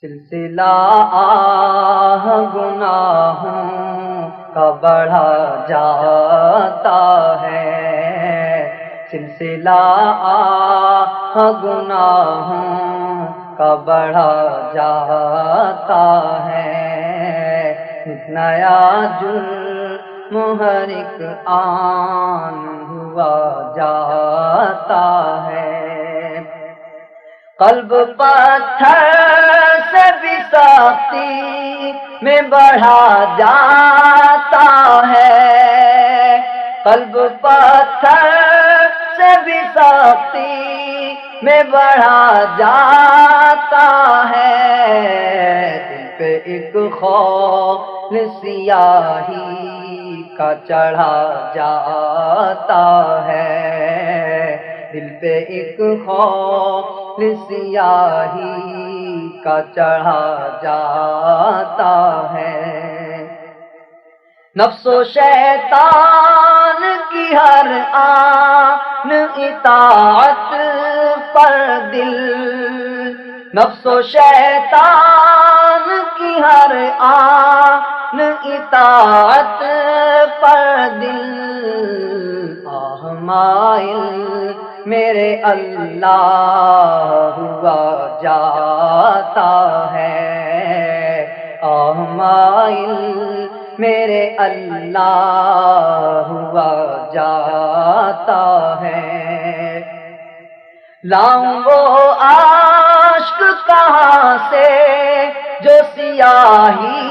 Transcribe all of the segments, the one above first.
سلسلہ آہ گناہوں کا بڑھا جاتا ہے، سلسلہ آہ گناہوں کا بڑھا جاتا ہے، نیا جرم ہر ایک آن ہوا جاتا ہے، قلب پتھر سے بھی سختی میں بڑھا جاتا ہے، قلب پتھر سے بھی سختی میں بڑھا جاتا ہے، دل پہ ایک خوف سیاہی کا چڑھا جاتا ہے، دل پہ ایک خوف سیاہی کا چڑھا جاتا ہے، نفس و شیطان کی ہر آن اطاعت پر دل، نفس و شیطان کی ہر آن اطاعت پر دل، آہ مائل میرے اللہ ہوا جاتا ہے، آہ مائل میرے اللہ ہوا جاتا ہے، لاؤں وہ اشک کہاں سے جو سیاہی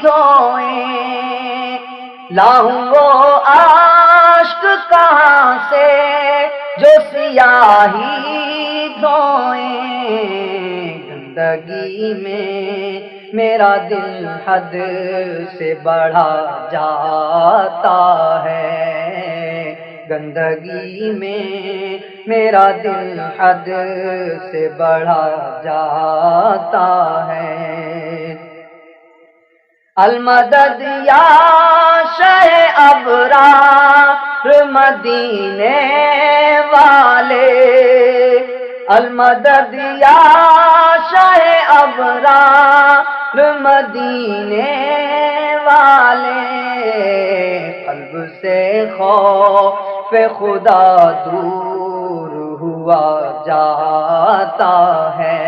دھوئیں، لاؤں وہ اشک کہاں سے جو سیاہی دھوئیں، گندگی میں میرا دل حد سے بڑھا جاتا ہے، گندگی میں میرا دل حد سے بڑھا جاتا ہے، المدد یا شہ ابرار مدینے والے، المدد یا شہ ابرار مدینے والے، قلب سے خوف خدا دور ہوا جاتا ہے،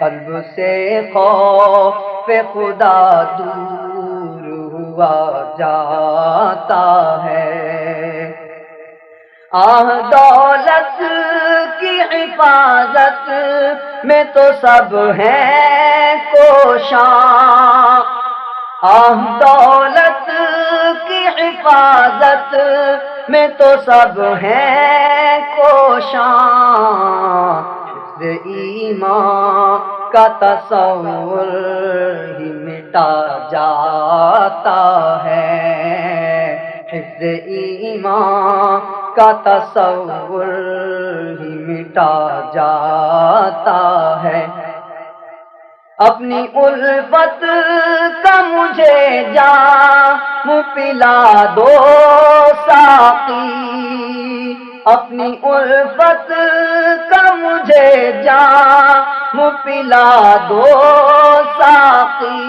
قلب سے خوف خدا دور ہوا جاتا ہے، آہ دولت کی حفاظت میں تو سب ہیں کوشاں، آہ دولت کی حفاظت میں تو سب ہیں کوشاں، حفظ ایمان کا تصور ہی مٹا جاتا ہے، حفظ ایمان کا تصور ہی مٹا جاتا ہے، اپنی الفت کا مجھے جام پلا دو ساقی، اپنی الفت کا مجھے جام پلا دو ساقی،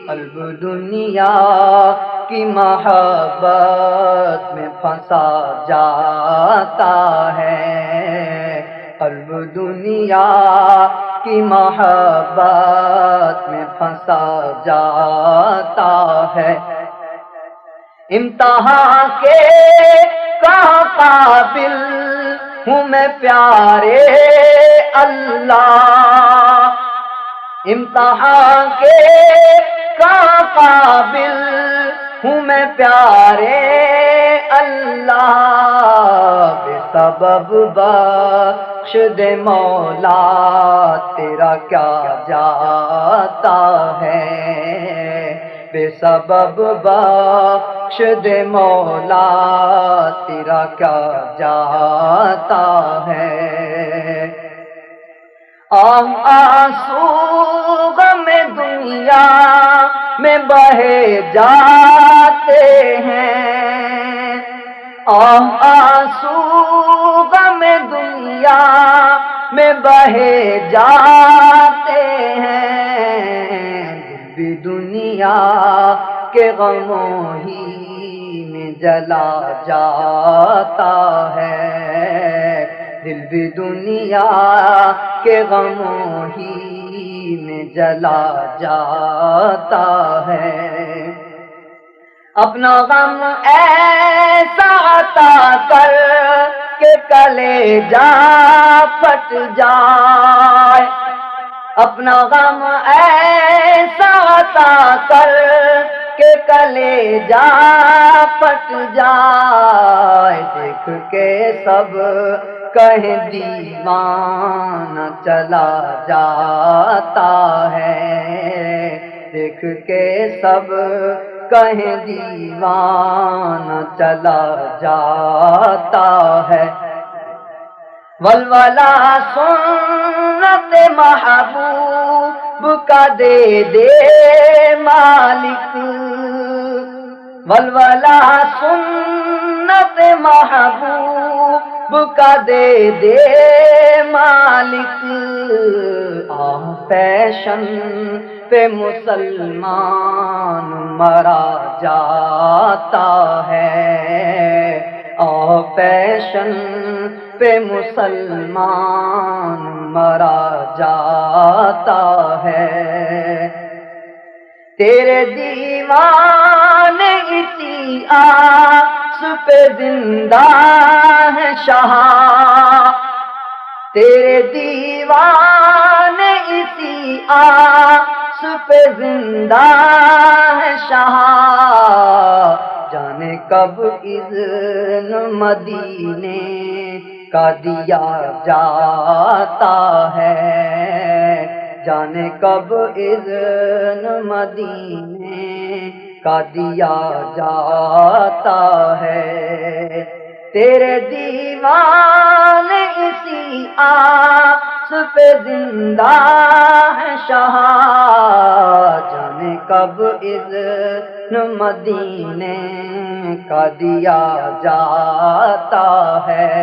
قلب دنیا کی محبت میں پھنسا جاتا ہے، قلب دنیا کی محبت میں پھنسا جاتا ہے، امتحان کے کہاں قابل ہوں میں پیارے اللہ، امتحان کے کہاں قابل ہوں میں پیارے اللہ، بے سبب بخش دے مولا تیرا کیا جاتا ہے، بے سبب بخش دے مولا تیرا کیا جاتا ہے، آنسو غم دنیا میں بہے جاتے ہیں، آنسو غم دنیا میں بہے جاتے کے غموں ہی میں جلا جاتا ہے، دل بھی دنیا کے غموں ہی میں جلا جاتا ہے۔ اپنا غم ایسا عطا کر کہ کلیجہ پھٹ جائے، اپنا غم ایسا عطا کر کہ کلیجہ پھٹ جائے، دیکھ کے سب کہیں دیوانہ چلا جاتا ہے، دیکھ کے سب کہیں دیوانہ چلا جاتا ہے۔ ولولہ سنت محبوب کا دے دے مالک، ولولہ سنت محبوب کا دے دے مالک، آہ فیشن پہ مسلمان مرا جاتا ہے، آہ فیشن پہ مسلمان مرا جاتا ہے۔ تیرے دیوانے اسی آس پہ زندہ ہے شاہ، تیرے دیوانے اسی آس پہ زندہ ہے شاہ، جانے کب اذن مدینے کا دیا جاتا ہے، جانے کب اذن مدینے کا دیا جاتا ہے۔ تیرے دیوان اسی آس پہ زندہ ہے شاہ، جانے کب اذن مدینے کا دیا جاتا ہے۔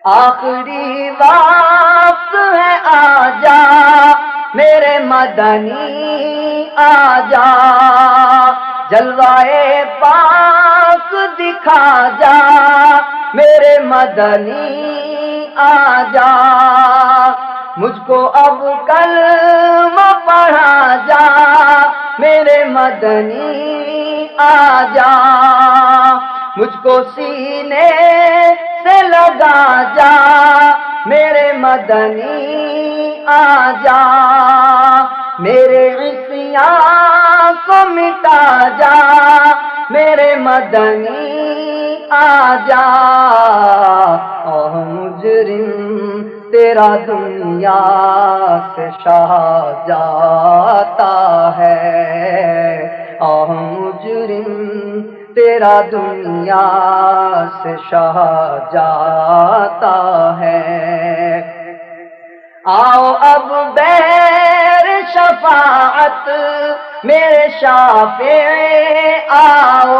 آخری وقت ہے آجا میرے مدنی آجا، جلوائے پاک دکھا جا میرے مدنی آجا، مجھ کو اب کلمہ پڑھا جا میرے مدنی آجا، مجھ کو سینے سے لگا جا میرے مدنی آجا، میرے عصیاں کو مٹا جا میرے مدنی آجا، اوہ مجرم تیرا دنیا سے شاہ جاتا ہے، اوہ مجرم تیرا دنیا سے شاہ جاتا ہے۔ آؤ اب بیر شفاعت میرے شافع آؤ،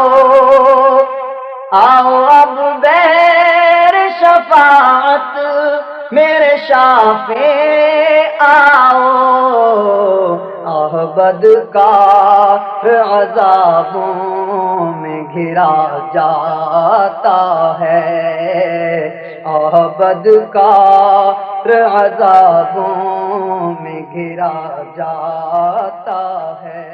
آؤ اب بیر شفاعت میرے شافع آؤ، آہ بدکار عذابوں میں گھرا جاتا ہے، آہ بدکار عذابوں میں گھرا جاتا ہے۔